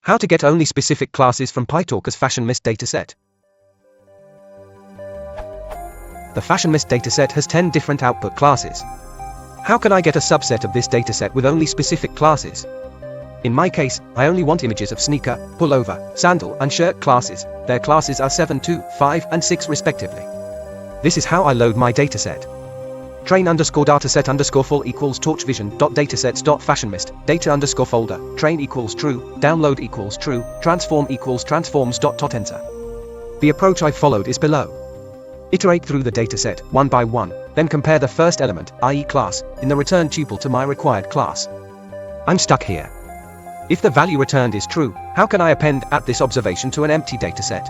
How to get only specific classes from Pytorch'S FashionMNIST dataset. The FashionMNIST dataset has 10 different output classes. How can I get a subset of this dataset with only specific classes? In my case, I only want images of sneaker, pullover, sandal, and shirt classes. Their classes are 7, 2, 5, and 6 respectively. This is how I load my dataset. Train_dataset_full equals torchvision.datasets.fashionmnist, data_folder, train equals true, download equals true, transform equals transforms.enter. The approach I followed is below. Iterate through the dataset, one by one, then compare the first element, i.e. class, in the return tuple to my required class. I'm stuck here. If the value returned is true, how can I append this observation to an empty dataset?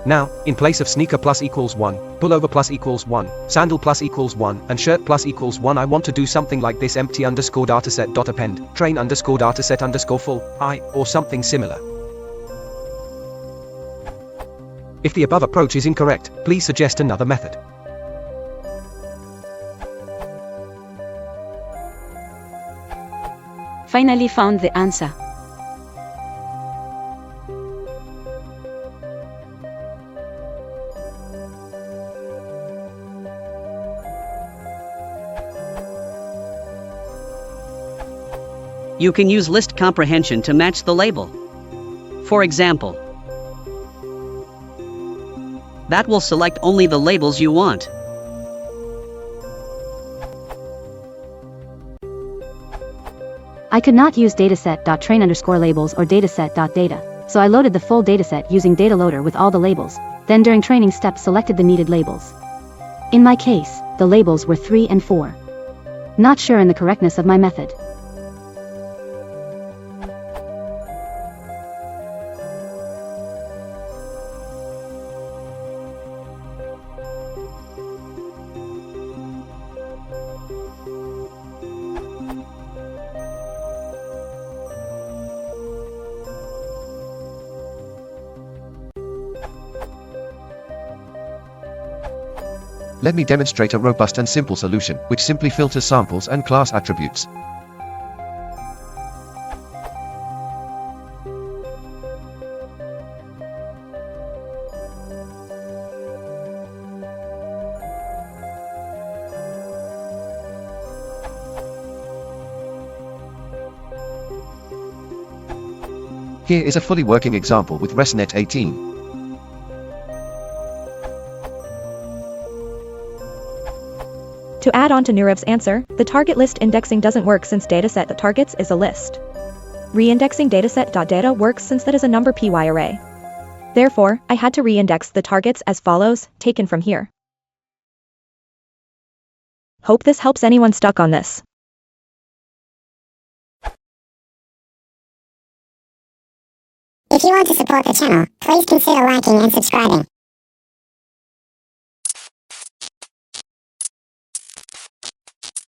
Now, in place of sneaker plus equals 1, pullover plus equals 1, sandal plus equals 1, and shirt plus equals 1, I want to do something like this: empty_dataset.append, train_dataset_full, or something similar. If the above approach is incorrect, please suggest another method. Finally found the answer. You can use list comprehension to match the label. For example, that will select only the labels you want. I could not use dataset.train_labels or dataset.data, so I loaded the full dataset using data loader with all the labels, then during training step selected the needed labels. In my case, the labels were 3 and 4. Not sure in the correctness of my method. Let me demonstrate a robust and simple solution, which simply filters samples and class attributes. Here is a fully working example with ResNet 18. To add on to Nirev's answer, the target list indexing doesn't work since dataset.targets is a list. Reindexing dataset.data works since that is a number py array. Therefore, I had to reindex the targets as follows, taken from here. Hope this helps anyone stuck on this. If you want to support the channel, please consider liking and subscribing.